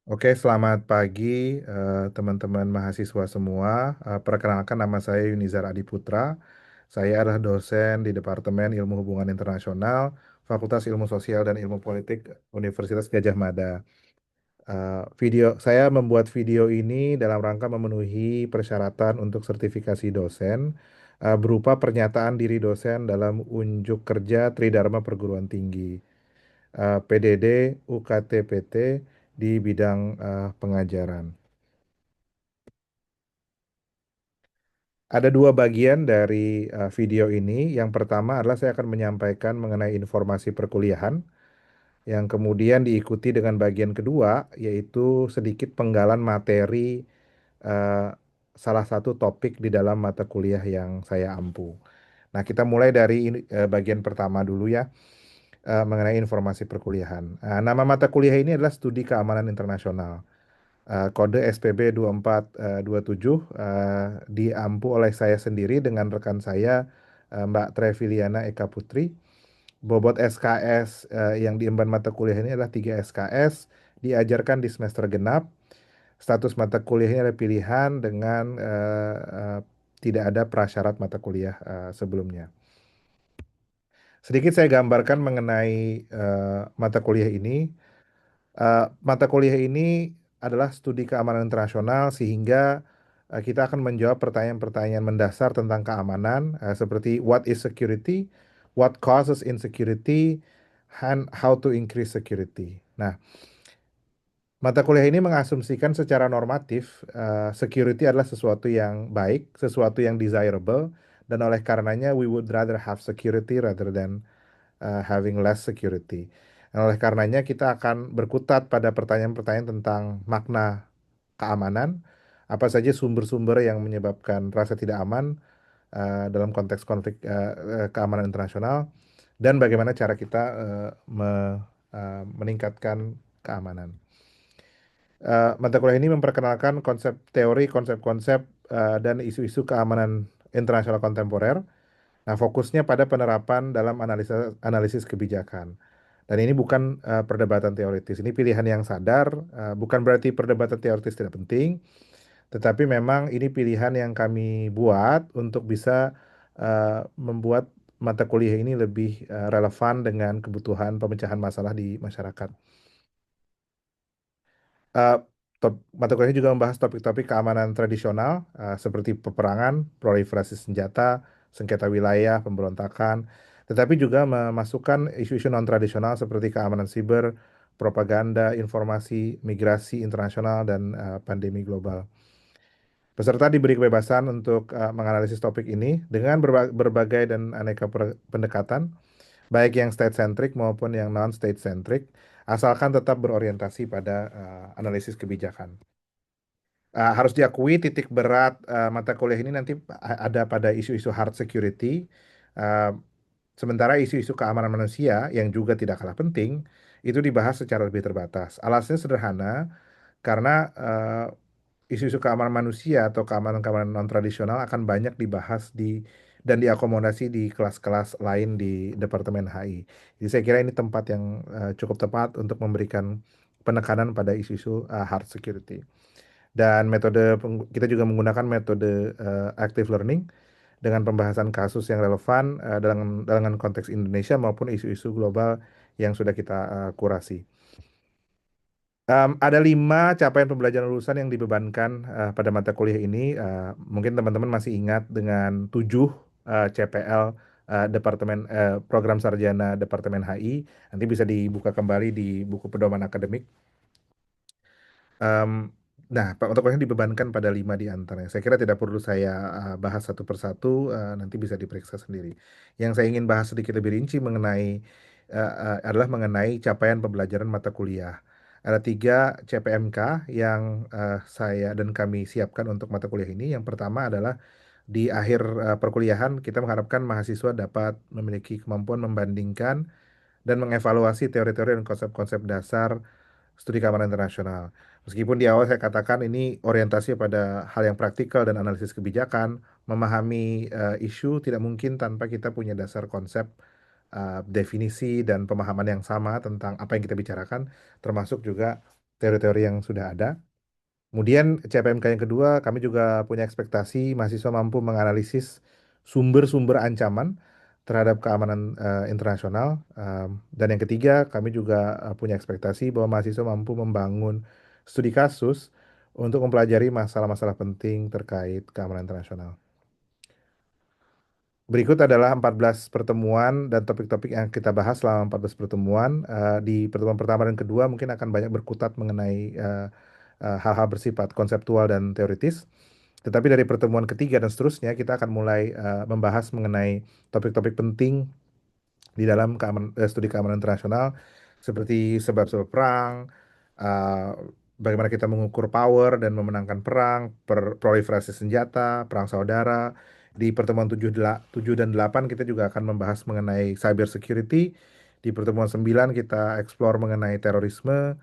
Oke, selamat pagi teman-teman mahasiswa semua. Perkenalkan nama saya Yunizar Adiputra. Saya adalah dosen di Departemen Ilmu Hubungan Internasional, Fakultas Ilmu Sosial dan Ilmu Politik Universitas Gadjah Mada. Saya membuat video ini dalam rangka memenuhi persyaratan untuk sertifikasi dosen berupa pernyataan diri dosen dalam unjuk kerja Tridharma Perguruan Tinggi. PDD UKT-PT di bidang pengajaran. Ada dua bagian dari video ini. Yang pertama adalah saya akan menyampaikan mengenai informasi perkuliahan, yang kemudian diikuti dengan bagian kedua, yaitu sedikit penggalan materi eh, salah satu topik di dalam mata kuliah yang saya ampu. Nah, kita mulai dari bagian pertama dulu ya, mengenai informasi perkuliahan. Nama mata kuliah ini adalah Studi Keamanan Internasional. Kode SPB 2427 diampu oleh saya sendiri dengan rekan saya Mbak Treviliana Eka Putri. Bobot SKS yang diemban mata kuliah ini adalah 3 SKS, diajarkan di semester genap. Status mata kuliahnya adalah pilihan dengan tidak ada prasyarat mata kuliah sebelumnya. Sedikit saya gambarkan mengenai mata kuliah ini. Mata kuliah ini adalah studi keamanan internasional sehingga kita akan menjawab pertanyaan-pertanyaan mendasar tentang keamanan seperti what is security, what causes insecurity, and how to increase security. Nah, mata kuliah ini mengasumsikan secara normatif security adalah sesuatu yang baik, sesuatu yang desirable, dan oleh karenanya we would rather have security rather than having less security. Dan oleh karenanya kita akan berkutat pada pertanyaan-pertanyaan tentang makna keamanan, apa saja sumber-sumber yang menyebabkan rasa tidak aman dalam konteks konflik keamanan internasional, dan bagaimana cara kita meningkatkan keamanan. Mata kuliah ini memperkenalkan konsep teori, konsep-konsep, dan isu-isu keamanan internasional kontemporer. Nah, fokusnya pada penerapan dalam analisis kebijakan. Dan ini bukan perdebatan teoritis, ini pilihan yang sadar, bukan berarti perdebatan teoritis tidak penting, tetapi memang ini pilihan yang kami buat untuk bisa membuat mata kuliah ini lebih relevan dengan kebutuhan pemecahan masalah di masyarakat. Eh, Mata kuliah juga membahas topik-topik keamanan tradisional seperti peperangan, proliferasi senjata, sengketa wilayah, pemberontakan, tetapi juga memasukkan isu-isu non-tradisional seperti keamanan siber, propaganda, informasi, migrasi internasional, dan pandemi global. Peserta diberi kebebasan untuk menganalisis topik ini dengan berbagai dan aneka pendekatan, baik yang state-centric maupun yang non-state-centric, asalkan tetap berorientasi pada analisis kebijakan. Harus diakui titik berat mata kuliah ini nanti ada pada isu-isu hard security, uh, sementara isu-isu keamanan manusia yang juga tidak kalah penting itu dibahas secara lebih terbatas. Alasannya sederhana, karena isu-isu keamanan manusia atau keamanan-keamanan non-tradisional akan banyak dibahas dan diakomodasi di kelas-kelas lain di Departemen HI. Jadi saya kira ini tempat yang cukup tepat untuk memberikan penekanan pada isu-isu hard security. Dan kita juga menggunakan metode active learning dengan pembahasan kasus yang relevan dengan konteks Indonesia maupun isu-isu global yang sudah kita kurasi. Ada 5 capaian pembelajaran lulusan yang dibebankan pada mata kuliah ini. Mungkin teman-teman masih ingat dengan 7 CPL Program Sarjana Departemen HI. Nanti bisa dibuka kembali di buku pedoman akademik. Em, nah, untuk yang dibebankan pada 5 di antaranya. Saya kira tidak perlu saya bahas satu persatu, nanti bisa diperiksa sendiri. Yang saya ingin bahas sedikit lebih rinci adalah mengenai capaian pembelajaran mata kuliah. Ada 3 CPMK yang saya dan kami siapkan untuk mata kuliah ini. Yang pertama adalah di akhir perkuliahan kita mengharapkan mahasiswa dapat memiliki kemampuan membandingkan dan mengevaluasi teori-teori dan konsep-konsep dasar studi keamanan internasional. Meskipun di awal saya katakan ini orientasi pada hal yang praktikal dan analisis kebijakan, memahami isu tidak mungkin tanpa kita punya dasar konsep, definisi dan pemahaman yang sama tentang apa yang kita bicarakan, termasuk juga teori-teori yang sudah ada. Kemudian CPMK yang kedua, kami juga punya ekspektasi mahasiswa mampu menganalisis sumber-sumber ancaman terhadap keamanan internasional. Dan yang ketiga, kami juga punya ekspektasi bahwa mahasiswa mampu membangun studi kasus untuk mempelajari masalah-masalah penting terkait keamanan internasional. Berikut adalah 14 pertemuan dan topik-topik yang kita bahas selama 14 pertemuan. Di pertemuan pertama dan kedua mungkin akan banyak berkutat mengenai hal-hal bersifat konseptual dan teoritis. Tetapi dari pertemuan ketiga dan seterusnya kita akan mulai membahas mengenai topik-topik penting di dalam studi keamanan internasional seperti sebab-sebab perang, uh, bagaimana kita mengukur power dan memenangkan perang, proliferasi senjata, perang saudara. Di pertemuan 7 dan 8 kita juga akan membahas mengenai cyber security. Di pertemuan 9 kita explore mengenai terorisme.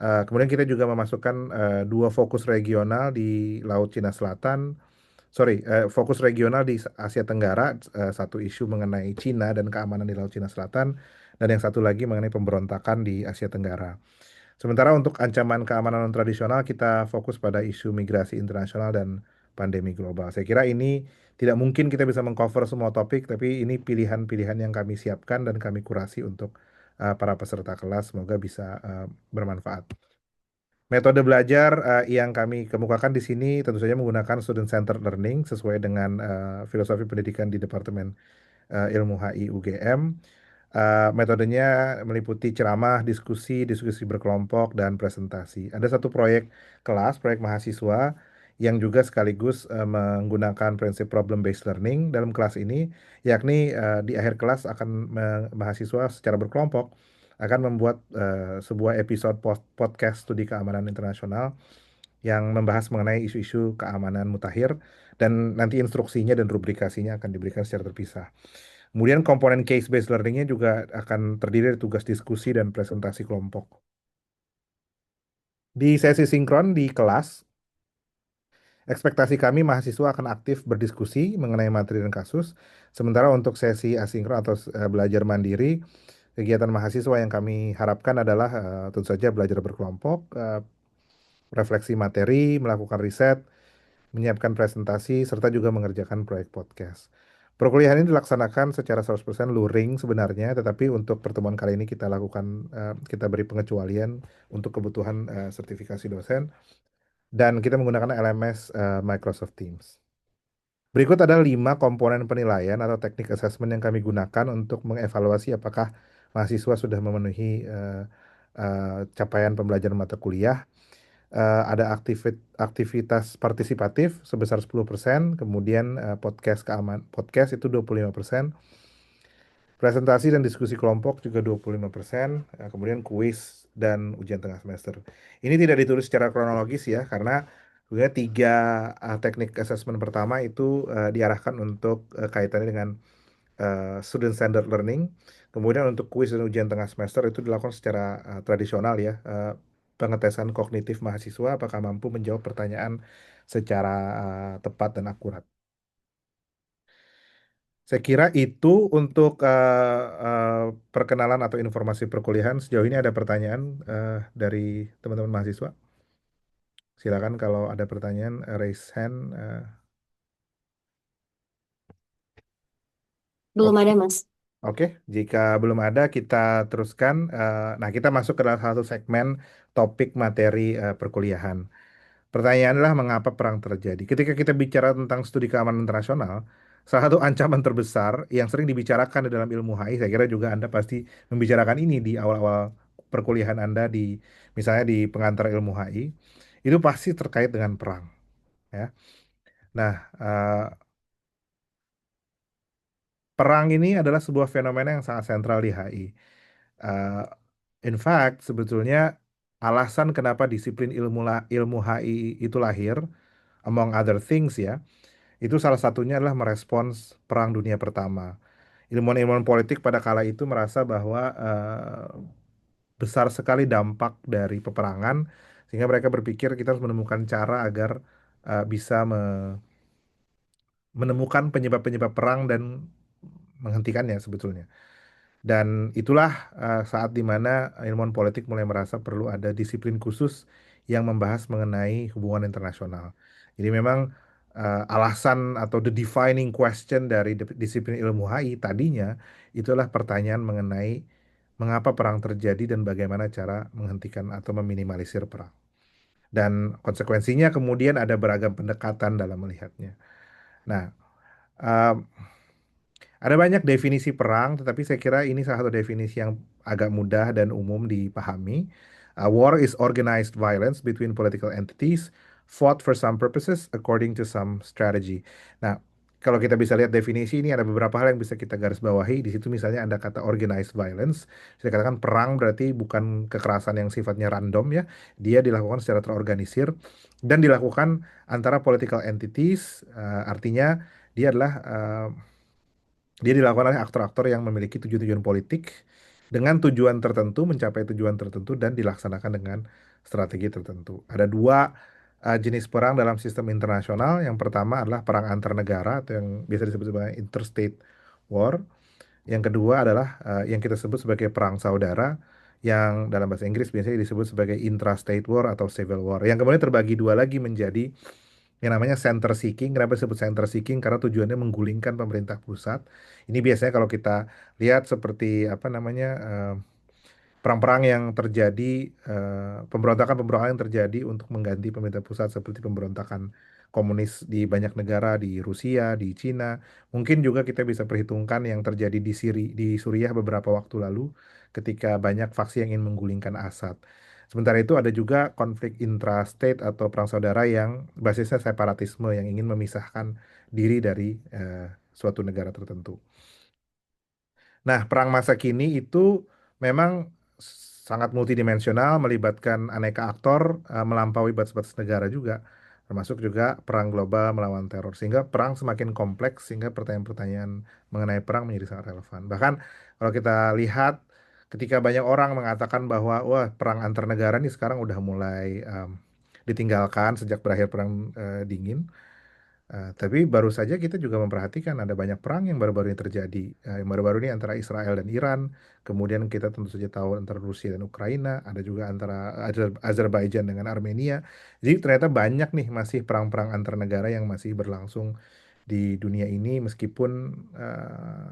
Kemudian kita juga memasukkan dua fokus regional di Laut Cina Selatan, fokus regional di Asia Tenggara, satu isu mengenai Cina dan keamanan di Laut Cina Selatan, dan yang satu lagi mengenai pemberontakan di Asia Tenggara. Sementara untuk ancaman keamanan non tradisional, kita fokus pada isu migrasi internasional dan pandemi global. Saya kira ini tidak mungkin kita bisa mengcover semua topik, tapi ini pilihan-pilihan yang kami siapkan dan kami kurasi untuk para peserta kelas. Semoga bisa bermanfaat. Metode belajar yang kami kemukakan di sini tentu saja menggunakan student-centered learning sesuai dengan filosofi pendidikan di Departemen Ilmu HI UGM. Metodenya meliputi ceramah, diskusi berkelompok, dan presentasi. Ada satu proyek kelas, proyek mahasiswa yang juga sekaligus menggunakan prinsip problem-based learning dalam kelas ini, yakni di akhir kelas akan mahasiswa secara berkelompok akan membuat sebuah episode podcast studi keamanan internasional yang membahas mengenai isu-isu keamanan mutakhir dan nanti instruksinya dan rubrikasinya akan diberikan secara terpisah. Kemudian komponen case-based learningnya juga akan terdiri dari tugas diskusi dan presentasi kelompok. Di sesi sinkron di kelas, ekspektasi kami mahasiswa akan aktif berdiskusi mengenai materi dan kasus. Sementara untuk sesi asinkron atau belajar mandiri, kegiatan mahasiswa yang kami harapkan adalah tentu saja belajar berkelompok, refleksi materi, melakukan riset, menyiapkan presentasi, serta juga mengerjakan proyek podcast. Perkuliahan ini dilaksanakan secara 100% luring sebenarnya, tetapi untuk pertemuan kali ini kita lakukan, kita beri pengecualian untuk kebutuhan sertifikasi dosen, dan kita menggunakan LMS Microsoft Teams. Berikut adalah 5 komponen penilaian atau teknik assessment yang kami gunakan untuk mengevaluasi apakah mahasiswa sudah memenuhi capaian pembelajaran mata kuliah. Ada aktivitas partisipatif sebesar 10%, kemudian podcast itu 25%, presentasi dan diskusi kelompok juga 25%, kemudian kuis dan ujian tengah semester. Ini tidak ditulis secara kronologis ya, karena sebenarnya 3 teknik assessment pertama itu diarahkan untuk kaitannya dengan student standard learning. Kemudian untuk kuis dan ujian tengah semester itu dilakukan secara tradisional ya, pengetesan kognitif mahasiswa apakah mampu menjawab pertanyaan secara tepat dan akurat. Saya kira itu untuk perkenalan atau informasi perkuliahan. Sejauh ini ada pertanyaan dari teman-teman mahasiswa. Silakan kalau ada pertanyaan, raise hand. Belum ada, Mas. Oke, jika belum ada kita teruskan. Nah, kita masuk ke dalam satu segmen topik materi perkuliahan. Pertanyaan adalah mengapa perang terjadi? Ketika kita bicara tentang studi keamanan internasional, salah satu ancaman terbesar yang sering dibicarakan di dalam ilmu HI, saya kira juga Anda pasti membicarakan ini di awal-awal perkuliahan Anda di misalnya di pengantar ilmu HI, itu pasti terkait dengan perang, ya. Nah, perang ini adalah sebuah fenomena yang sangat sentral di HI. Uh, in fact, sebetulnya alasan kenapa disiplin ilmu HI itu lahir, among other things ya, itu salah satunya adalah merespons Perang Dunia Pertama. Ilmuwan-ilmuwan politik pada kala itu merasa bahwa besar sekali dampak dari peperangan, sehingga mereka berpikir kita harus menemukan cara agar bisa menemukan penyebab-penyebab perang dan menghentikannya sebetulnya. Dan itulah saat dimana ilmuwan politik mulai merasa perlu ada disiplin khusus yang membahas mengenai hubungan internasional. Jadi memang alasan atau the defining question dari disiplin ilmu HI tadinya itulah pertanyaan mengenai mengapa perang terjadi dan bagaimana cara menghentikan atau meminimalisir perang. Dan konsekuensinya kemudian ada beragam pendekatan dalam melihatnya. Nah, eh, ada banyak definisi perang, tetapi saya kira ini salah satu definisi yang agak mudah dan umum dipahami. War is organized violence between political entities, fought for some purposes according to some strategy. Nah, kalau kita bisa lihat definisi ini ada beberapa hal yang bisa kita garis bawahi. Di situ misalnya ada kata organized violence. Saya katakan perang berarti bukan kekerasan yang sifatnya random ya. Dia dilakukan secara terorganisir dan dilakukan antara political entities. Artinya dia adalah dia dilakukan oleh aktor-aktor yang memiliki tujuan-tujuan politik dengan tujuan tertentu, mencapai tujuan tertentu, dan dilaksanakan dengan strategi tertentu. Ada dua jenis perang dalam sistem internasional. Yang pertama adalah perang antar negara atau yang biasa disebut sebagai interstate war. Yang kedua adalah yang kita sebut sebagai perang saudara, yang dalam bahasa Inggris biasanya disebut sebagai intrastate war atau civil war. Yang kemudian terbagi dua lagi menjadi yang namanya center seeking. Kenapa disebut center seeking? Karena tujuannya menggulingkan pemerintah pusat. Ini biasanya kalau kita lihat seperti apa namanya perang-perang yang terjadi, pemberontakan-pemberontakan yang terjadi untuk mengganti pemerintah pusat seperti pemberontakan komunis di banyak negara, di Rusia, di Cina. Mungkin juga kita bisa perhitungkan yang terjadi di Suriah beberapa waktu lalu ketika banyak faksi yang ingin menggulingkan Assad. Sementara itu ada juga konflik intrastate atau perang saudara yang basisnya separatisme yang ingin memisahkan diri dari suatu negara tertentu. Nah, perang masa kini itu memang sangat multidimensional, melibatkan aneka aktor, melampaui batas-batas negara juga, termasuk juga perang global melawan teror. Sehingga perang semakin kompleks, sehingga pertanyaan-pertanyaan mengenai perang menjadi sangat relevan. Bahkan kalau kita lihat, ketika banyak orang mengatakan bahwa, wah, perang antar negara ini sekarang udah mulai ditinggalkan sejak berakhir perang dingin. Tapi baru saja kita juga memperhatikan ada banyak perang yang baru-baru ini terjadi. Yang baru-baru ini antara Israel dan Iran, kemudian kita tentu saja tahu antara Rusia dan Ukraina, ada juga antara Azerbaijan dengan Armenia. Jadi ternyata banyak nih masih perang-perang antar negara yang masih berlangsung di dunia ini meskipun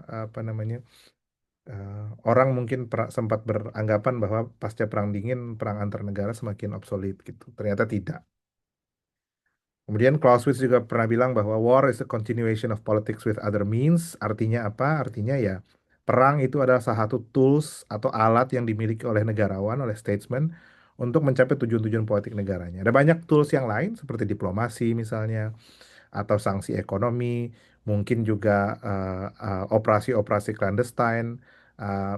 apa namanya orang mungkin sempat beranggapan bahwa pasca perang dingin perang antar negara semakin obsolet gitu. Ternyata tidak. Kemudian Clausewitz juga pernah bilang bahwa war is a continuation of politics with other means. Artinya apa? Artinya ya perang itu adalah salah satu tools atau alat yang dimiliki oleh negarawan, oleh statesman untuk mencapai tujuan-tujuan politik negaranya. Ada banyak tools yang lain seperti diplomasi misalnya atau sanksi ekonomi, mungkin juga operasi-operasi clandestine,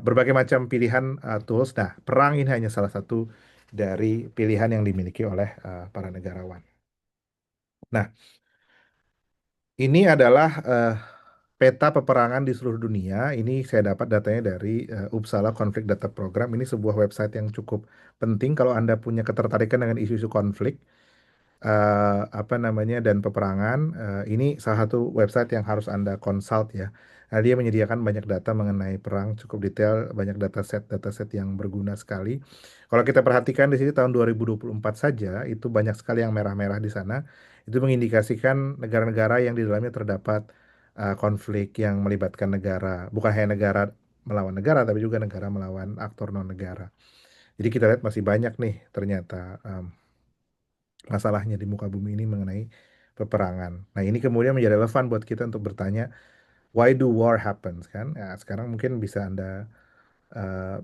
berbagai macam pilihan tools. Nah, perang ini hanya salah satu dari pilihan yang dimiliki oleh para negarawan. Nah, ini adalah peta peperangan di seluruh dunia. Ini saya dapat datanya dari Uppsala Conflict Data Program. Ini sebuah website yang cukup penting kalau Anda punya ketertarikan dengan isu-isu konflik, apa namanya, dan peperangan. Ini salah satu website yang harus Anda consult ya. Nah, dia menyediakan banyak data mengenai perang cukup detail, banyak dataset yang berguna sekali. Kalau kita perhatikan di sini tahun 2024 saja itu banyak sekali yang merah-merah di sana. Itu mengindikasikan negara-negara yang di dalamnya terdapat konflik yang melibatkan negara, bukan hanya negara melawan negara, tapi juga negara melawan aktor non negara. Jadi kita lihat masih banyak nih ternyata masalahnya di muka bumi ini mengenai peperangan. Nah, ini kemudian menjadi relevan buat kita untuk bertanya, why do war happens kan? Ya, sekarang mungkin bisa Anda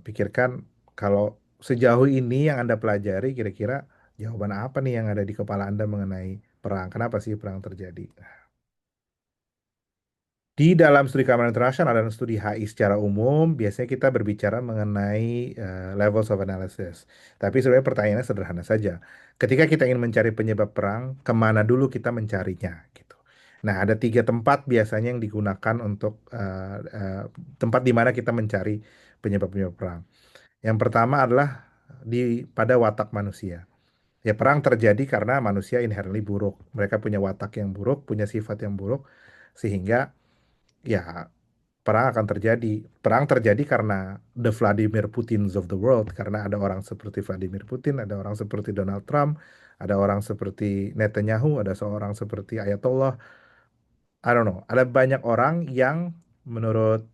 pikirkan kalau sejauh ini yang Anda pelajari kira-kira jawaban apa nih yang ada di kepala Anda mengenai perang? Kenapa sih perang terjadi? Di dalam studi keamanan internasional dan studi HI secara umum, biasanya kita berbicara mengenai levels of analysis. Tapi sebenarnya pertanyaannya sederhana saja. Ketika kita ingin mencari penyebab perang, kemana dulu kita mencarinya? Gitu. Nah, ada tiga tempat biasanya yang digunakan untuk tempat di mana kita mencari penyebab-penyebab perang. Yang pertama adalah pada watak manusia. Ya, perang terjadi karena manusia inherently buruk. Mereka punya watak yang buruk, punya sifat yang buruk, sehingga ya perang akan terjadi. Perang terjadi karena the Vladimir Putins of the world, karena ada orang seperti Vladimir Putin, ada orang seperti Donald Trump, ada orang seperti Netanyahu, ada seorang seperti Ayatollah. I don't know. Ada banyak orang yang menurut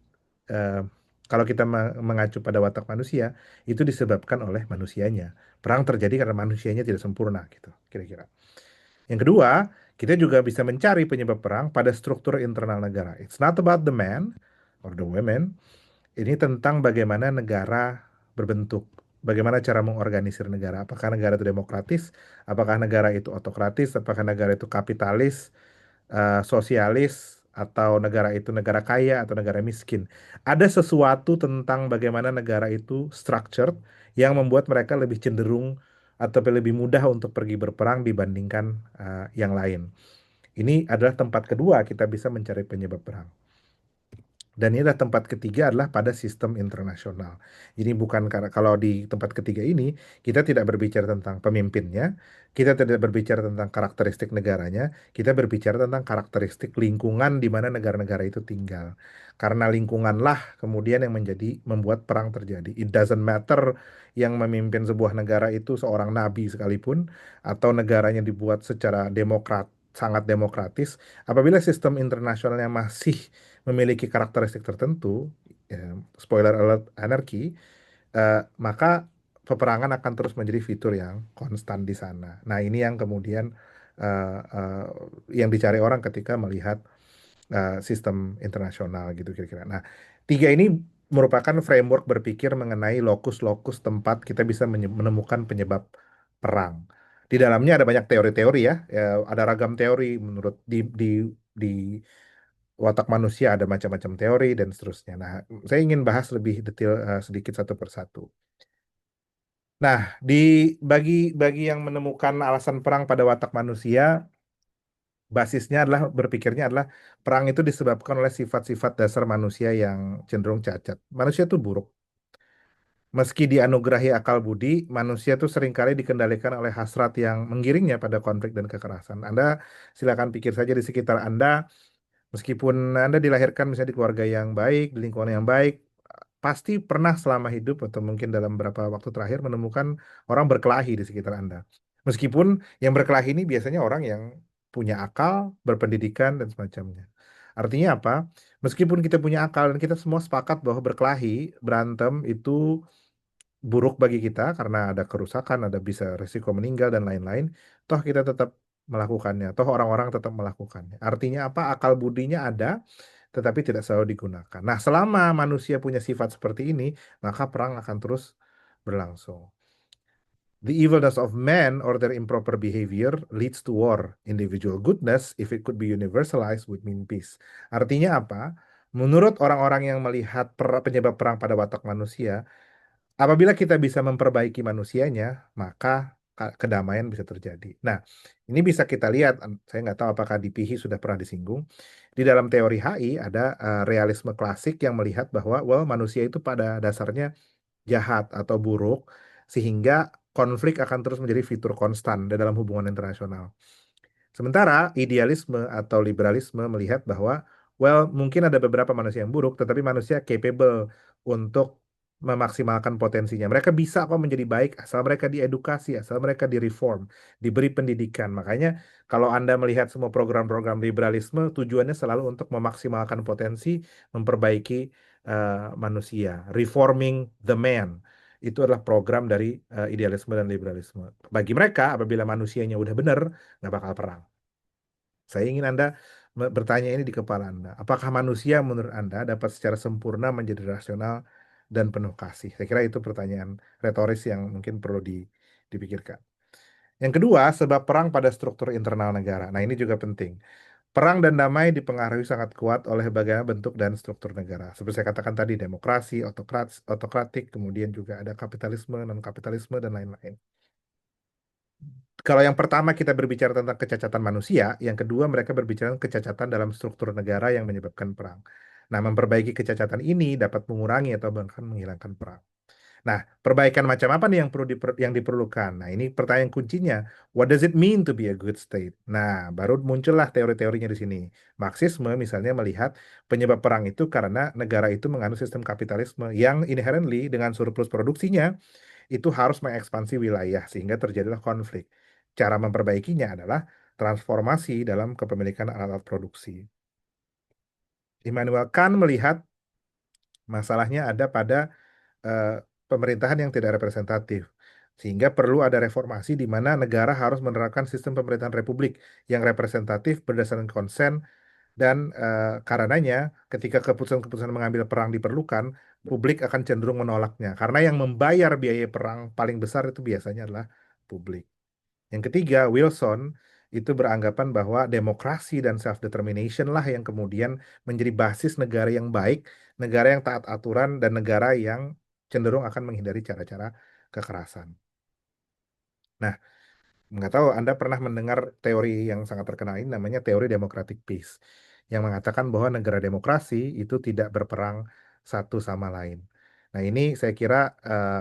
eh, kalau kita mengacu pada watak manusia, itu disebabkan oleh manusianya. Perang terjadi karena manusianya tidak sempurna, gitu, kira-kira. Yang kedua, kita juga bisa mencari penyebab perang pada struktur internal negara. It's not about the man or the women. Ini tentang bagaimana negara berbentuk, bagaimana cara mengorganisir negara. Apakah negara itu demokratis, apakah negara itu otokratis, apakah negara itu kapitalis, sosialis, atau negara itu negara kaya atau negara miskin. Ada sesuatu tentang bagaimana negara itu structured yang membuat mereka lebih cenderung atau lebih mudah untuk pergi berperang dibandingkan yang lain. Ini adalah tempat kedua kita bisa mencari penyebab perang. Dan ini adalah tempat ketiga adalah pada sistem internasional. Ini bukan karena kalau di tempat ketiga ini kita tidak berbicara tentang pemimpinnya, kita tidak berbicara tentang karakteristik negaranya, kita berbicara tentang karakteristik lingkungan di mana negara-negara itu tinggal. Karena lingkunganlah kemudian yang menjadi membuat perang terjadi. It doesn't matter yang memimpin sebuah negara itu seorang nabi sekalipun atau negaranya dibuat secara sangat demokratis, apabila sistem internasionalnya masih memiliki karakteristik tertentu, ya, spoiler alert anarki, maka peperangan akan terus menjadi fitur yang konstan di sana. Nah, ini yang kemudian yang dicari orang ketika melihat sistem internasional gitu kira-kira. Nah, tiga ini merupakan framework berpikir mengenai lokus-lokus tempat kita bisa menemukan penyebab perang. Di dalamnya ada banyak teori-teori ya, ada ragam teori menurut di watak manusia ada macam-macam teori dan seterusnya. Nah, saya ingin bahas lebih detail sedikit satu persatu. Nah, bagi yang menemukan alasan perang pada watak manusia, basisnya adalah berpikirnya adalah perang itu disebabkan oleh sifat-sifat dasar manusia yang cenderung cacat. Manusia itu buruk. Meski dianugerahi akal budi, manusia itu seringkali dikendalikan oleh hasrat yang menggiringnya pada konflik dan kekerasan. Anda silakan pikir saja di sekitar Anda. Meskipun Anda dilahirkan misalnya di keluarga yang baik, di lingkungan yang baik, pasti pernah selama hidup atau mungkin dalam beberapa waktu terakhir menemukan orang berkelahi di sekitar Anda. Meskipun yang berkelahi ini biasanya orang yang punya akal, berpendidikan, dan semacamnya. Artinya apa? Meskipun kita punya akal dan kita semua sepakat bahwa berkelahi, berantem itu buruk bagi kita karena ada kerusakan, ada bisa risiko meninggal dan lain-lain, toh kita tetap melakukannya, toh orang-orang tetap melakukannya. Artinya apa? Akal budinya ada, tetapi tidak selalu digunakan. Nah, selama manusia punya sifat seperti ini, maka perang akan terus berlangsung. The evilness of man or their improper behavior leads to war. Individual goodness, if it could be universalized, would mean peace. Artinya apa? Menurut orang-orang yang melihat penyebab perang pada watak manusia, apabila kita bisa memperbaiki manusianya, maka kedamaian bisa terjadi. Nah, ini bisa kita lihat, saya nggak tahu apakah di PIHI sudah pernah disinggung. Di dalam teori HI ada realisme klasik yang melihat bahwa, well, manusia itu pada dasarnya jahat atau buruk, sehingga konflik akan terus menjadi fitur konstan di dalam hubungan internasional. Sementara idealisme atau liberalisme melihat bahwa, well, mungkin ada beberapa manusia yang buruk, tetapi manusia capable untuk memaksimalkan potensinya. Mereka bisa kok menjadi baik asal mereka diedukasi, asal mereka direform, diberi pendidikan. Makanya kalau Anda melihat semua program-program liberalisme, tujuannya selalu untuk memaksimalkan potensi, memperbaiki manusia, reforming the man. Itu adalah program dari idealisme dan liberalisme. Bagi mereka, apabila manusianya udah benar, nggak bakal perang. Saya ingin Anda bertanya ini di kepala Anda. Apakah manusia menurut Anda dapat secara sempurna menjadi rasional dan penuh kasih? Saya kira itu pertanyaan retoris yang mungkin perlu dipikirkan. Yang kedua, sebab perang pada struktur internal negara. Nah, ini juga penting. Perang dan damai dipengaruhi sangat kuat oleh bagaimana bentuk dan struktur negara. Seperti saya katakan tadi, demokrasi, otokratik, kemudian juga ada kapitalisme, non-kapitalisme, dan lain-lain. Kalau yang pertama kita berbicara tentang kecacatan manusia, yang kedua mereka berbicara tentang kecacatan dalam struktur negara yang menyebabkan perang. Nah, memperbaiki kecacatan ini dapat mengurangi atau bahkan menghilangkan perang. Nah, perbaikan macam apa nih yang yang diperlukan? Nah, ini pertanyaan kuncinya. What does it mean to be a good state? Nah, baru muncullah teori-teorinya di sini. Marxisme misalnya melihat penyebab perang itu karena negara itu menganut sistem kapitalisme yang inherently dengan surplus produksinya itu harus mengekspansi wilayah sehingga terjadilah konflik. Cara memperbaikinya adalah transformasi dalam kepemilikan alat-alat produksi. Immanuel Kant melihat masalahnya ada pada pemerintahan yang tidak representatif. Sehingga perlu ada reformasi di mana negara harus menerapkan sistem pemerintahan republik yang representatif berdasarkan konsen dan karenanya ketika keputusan-keputusan mengambil perang diperlukan, publik akan cenderung menolaknya. Karena yang membayar biaya perang paling besar itu biasanya adalah publik. Yang ketiga, Wilson itu beranggapan bahwa demokrasi dan self-determination lah yang kemudian menjadi basis negara yang baik, negara yang taat aturan, dan negara yang cenderung akan menghindari cara-cara kekerasan. Nah, nggak tahu Anda pernah mendengar teori yang sangat terkenal ini namanya teori democratic peace, yang mengatakan bahwa negara demokrasi itu tidak berperang satu sama lain. Nah, ini saya kira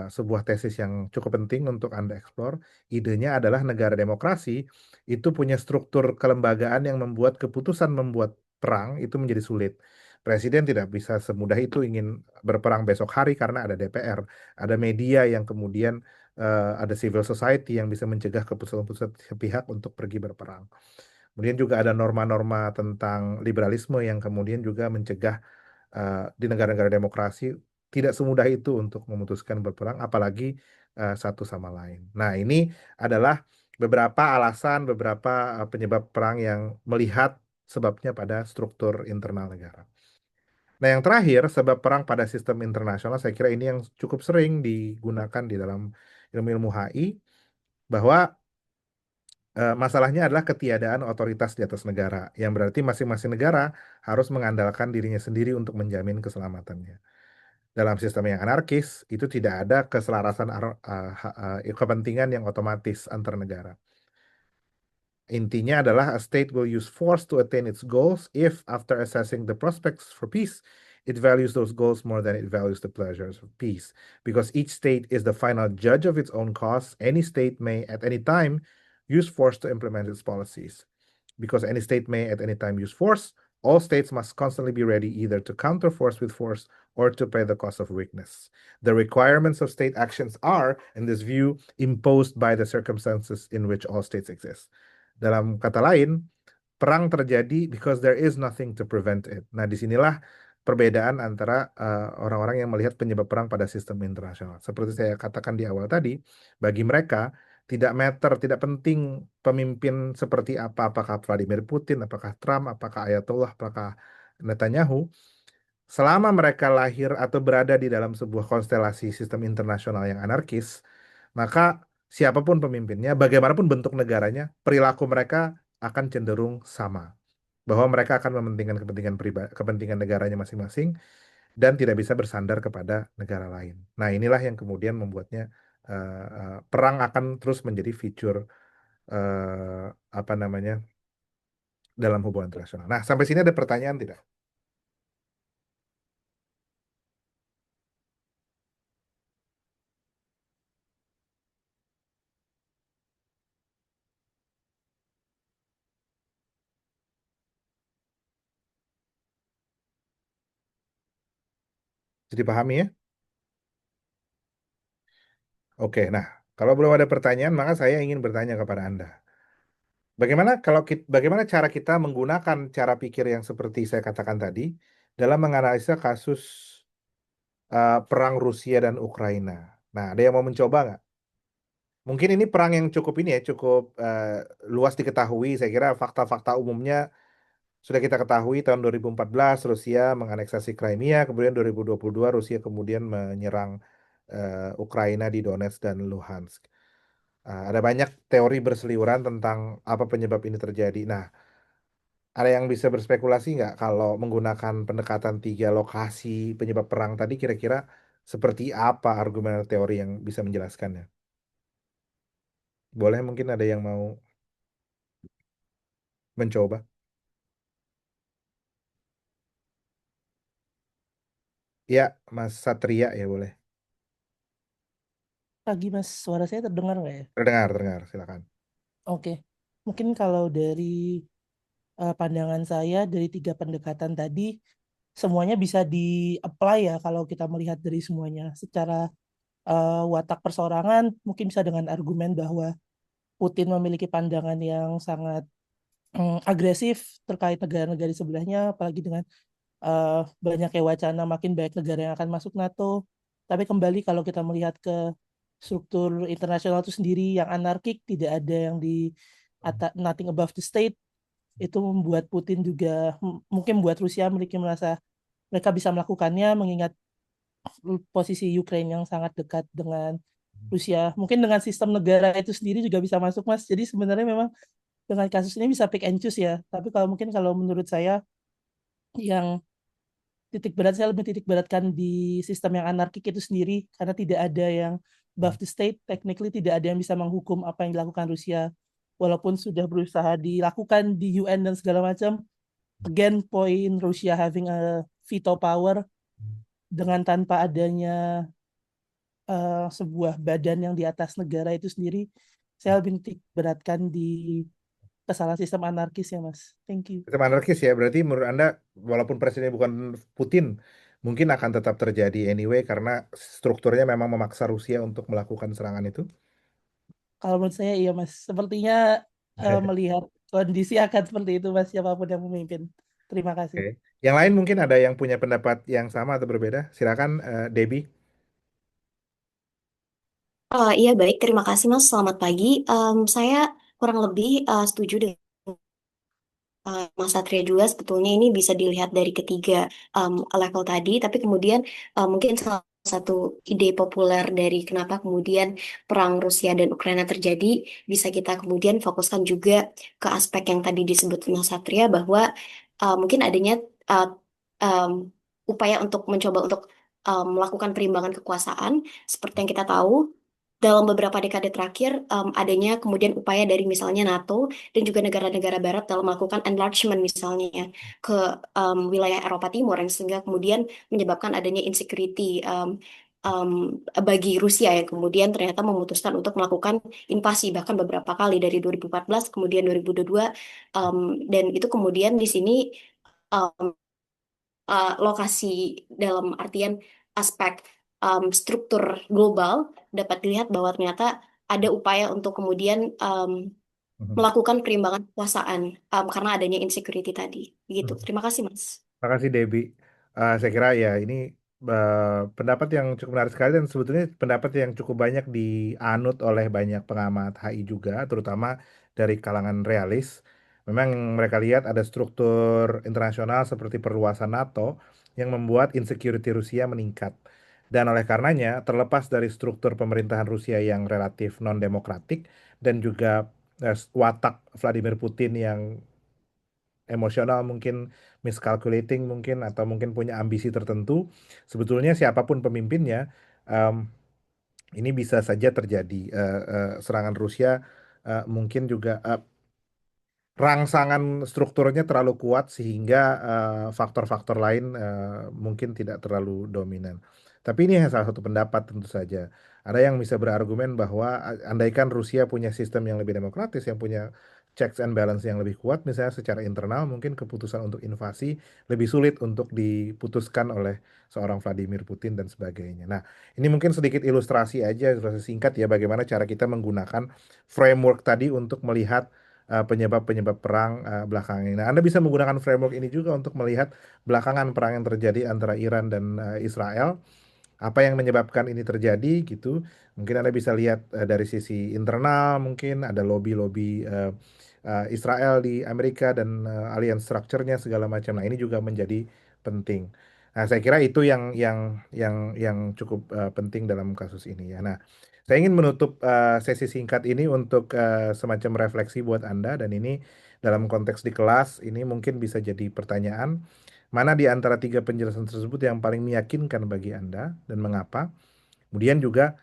sebuah tesis yang cukup penting untuk Anda eksplor. Idenya adalah negara demokrasi itu punya struktur kelembagaan yang membuat keputusan membuat perang itu menjadi sulit. Presiden tidak bisa semudah itu ingin berperang besok hari karena ada DPR, ada media yang kemudian ada civil society yang bisa mencegah keputusan-keputusan sepihak untuk pergi berperang. Kemudian juga ada norma-norma tentang liberalisme yang kemudian juga mencegah di negara-negara demokrasi tidak semudah itu untuk memutuskan berperang, apalagi satu sama lain. Nah, ini adalah beberapa alasan, beberapa penyebab perang yang melihat sebabnya pada struktur internal negara. Nah, yang terakhir, sebab perang pada sistem internasional, saya kira ini yang cukup sering digunakan di dalam ilmu-ilmu HI, bahwa masalahnya adalah ketiadaan otoritas di atas negara, yang berarti masing-masing negara harus mengandalkan dirinya sendiri untuk menjamin keselamatannya. Dalam sistem yang anarkis, itu tidak ada keselarasan kepentingan yang otomatis antar negara. Intinya adalah a state will use force to attain its goals if, after assessing the prospects for peace, it values those goals more than it values the pleasures of peace. Because each state is the final judge of its own cause, any state may at any time use force to implement its policies. Because any state may at any time use force, all states must constantly be ready either to counter force with force or to pay the cost of weakness. The requirements of state actions are, in this view, imposed by the circumstances in which all states exist. Dalam kata lain, perang terjadi because there is nothing to prevent it. Nah, disinilah perbedaan antara orang-orang yang melihat penyebab perang pada sistem internasional. Seperti saya katakan di awal tadi, bagi mereka tidak matter, tidak penting pemimpin seperti apa, apakah Vladimir Putin, apakah Trump, apakah Ayatollah, apakah Netanyahu, selama mereka lahir atau berada di dalam sebuah konstelasi sistem internasional yang anarkis, maka siapapun pemimpinnya, bagaimanapun bentuk negaranya, perilaku mereka akan cenderung sama. Bahwa mereka akan mementingkan kepentingan pribadi, kepentingan negaranya masing-masing dan tidak bisa bersandar kepada negara lain. Nah, inilah yang kemudian membuatnya perang akan terus menjadi fitur eh, apa namanya dalam hubungan internasional. Nah, sampai sini ada pertanyaan tidak? Jadi pahami ya? Oke, nah kalau belum ada pertanyaan, maka saya ingin bertanya kepada Anda. Bagaimana cara kita menggunakan cara pikir yang seperti saya katakan tadi dalam menganalisa kasus perang Rusia dan Ukraina? Nah, ada yang mau mencoba nggak? Mungkin ini perang yang cukup ini ya, cukup luas diketahui. Saya kira fakta-fakta umumnya sudah kita ketahui tahun 2014 Rusia menganeksasi Crimea, kemudian 2022 Rusia kemudian menyerang Ukraina di Donetsk dan Luhansk. Ada banyak teori berseliweran tentang apa penyebab ini terjadi. Nah, ada yang bisa berspekulasi nggak kalau menggunakan pendekatan tiga lokasi penyebab perang tadi kira-kira seperti apa argumen teori yang bisa menjelaskannya? Boleh mungkin ada yang mau mencoba? Ya, Mas Satria ya boleh. Pagi Mas, suara saya terdengar nggak ya? Terdengar, terdengar, silakan. Oke, mungkin kalau dari pandangan saya dari tiga pendekatan tadi, semuanya bisa di-apply ya kalau kita melihat dari semuanya. Secara watak perseorangan, mungkin bisa dengan argumen bahwa Putin memiliki pandangan yang sangat agresif terkait negara-negara di sebelahnya, apalagi dengan banyaknya wacana makin banyak negara yang akan masuk NATO. Tapi kembali kalau kita melihat ke struktur internasional itu sendiri yang anarkik, tidak ada yang di nothing above the state, itu membuat Putin juga mungkin membuat Rusia memiliki merasa mereka bisa melakukannya mengingat posisi Ukraine yang sangat dekat dengan Rusia. Mungkin dengan sistem negara itu sendiri juga bisa masuk, Mas. Jadi sebenarnya memang dengan kasus ini bisa pick and choose ya. Tapi kalau mungkin kalau menurut saya yang titik berat saya lebih titik beratkan di sistem yang anarkik itu sendiri karena tidak ada yang above the state, technically tidak ada yang bisa menghukum apa yang dilakukan Rusia walaupun sudah berusaha dilakukan di UN dan segala macam. Again, point Rusia having a veto power dengan tanpa adanya sebuah badan yang di atas negara itu sendiri, saya lebih titik beratkan di kesalahan sistem anarkis ya, Mas. Thank you. Sistem anarkis ya, berarti menurut Anda walaupun presidennya bukan Putin, mungkin akan tetap terjadi anyway karena strukturnya memang memaksa Rusia untuk melakukan serangan itu. Kalau menurut saya iya Mas, sepertinya melihat kondisi akan seperti itu Mas siapapun yang memimpin. Terima kasih. Oke. Yang lain mungkin ada yang punya pendapat yang sama atau berbeda. Silakan, Debbie. Iya baik, terima kasih Mas. Selamat pagi. Saya kurang lebih setuju dengan Mas Satria juga. Sebetulnya ini bisa dilihat dari ketiga level tadi, tapi kemudian mungkin salah satu ide populer dari kenapa kemudian perang Rusia dan Ukraina terjadi bisa kita kemudian fokuskan juga ke aspek yang tadi disebut Mas Satria bahwa mungkin adanya uh, um, upaya untuk mencoba untuk melakukan perimbangan kekuasaan seperti yang kita tahu dalam beberapa dekade terakhir adanya kemudian upaya dari misalnya NATO dan juga negara-negara Barat dalam melakukan enlargement misalnya ya, ke wilayah Eropa Timur yang sehingga kemudian menyebabkan adanya insecurity bagi Rusia yang kemudian ternyata memutuskan untuk melakukan invasi bahkan beberapa kali dari 2014 kemudian 2022 dan itu kemudian di sini um, lokasi dalam artian aspek struktur global dapat dilihat bahwa ternyata ada upaya untuk kemudian Mhm. melakukan perimbangan kekuasaan karena adanya insecurity tadi. Begitu. Terima kasih, Mas. Terima kasih Debbie. Saya kira ya ini pendapat yang cukup menarik sekali dan sebetulnya pendapat yang cukup banyak dianut oleh banyak pengamat HI juga, terutama dari kalangan realis. Memang mereka lihat ada struktur internasional seperti perluasan NATO yang membuat insecurity Rusia meningkat. Dan oleh karenanya, terlepas dari struktur pemerintahan Rusia yang relatif non-demokratik dan juga watak Vladimir Putin yang emosional mungkin miscalculating mungkin atau mungkin punya ambisi tertentu sebetulnya siapapun pemimpinnya em, ini bisa saja terjadi serangan Rusia mungkin juga rangsangan strukturnya terlalu kuat sehingga faktor-faktor lain mungkin tidak terlalu dominan. Tapi ini hanya salah satu pendapat tentu saja. Ada yang bisa berargumen bahwa andaikan Rusia punya sistem yang lebih demokratis, yang punya checks and balance yang lebih kuat, misalnya secara internal, mungkin keputusan untuk invasi lebih sulit untuk diputuskan oleh seorang Vladimir Putin dan sebagainya. Nah, ini mungkin sedikit ilustrasi aja, ilustrasi singkat ya, bagaimana cara kita menggunakan framework tadi untuk melihat penyebab-penyebab perang belakangan ini. Nah, Anda bisa menggunakan framework ini juga untuk melihat belakangan perang yang terjadi antara Iran dan Israel. Apa yang menyebabkan ini terjadi gitu? Mungkin Anda bisa lihat dari sisi internal, mungkin ada lobby-lobby Israel di Amerika dan alliance structure-nya segala macam. Nah, ini juga menjadi penting. Nah, saya kira itu yang cukup penting dalam kasus ini ya. Nah, saya ingin menutup sesi singkat ini untuk semacam refleksi buat Anda dan ini dalam konteks di kelas ini mungkin bisa jadi pertanyaan. Mana di antara tiga penjelasan tersebut yang paling meyakinkan bagi Anda dan mengapa? Kemudian juga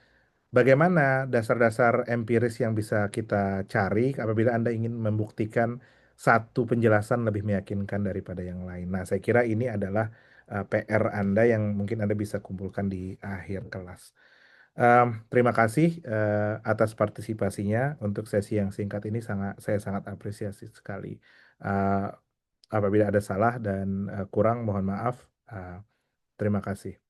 bagaimana dasar-dasar empiris yang bisa kita cari apabila Anda ingin membuktikan satu penjelasan lebih meyakinkan daripada yang lain. Nah, saya kira ini adalah PR Anda yang mungkin Anda bisa kumpulkan di akhir kelas. Terima kasih atas partisipasinya untuk sesi yang singkat ini saya sangat apresiasi sekali. Eh, Apabila ada salah dan kurang mohon maaf. Terima kasih.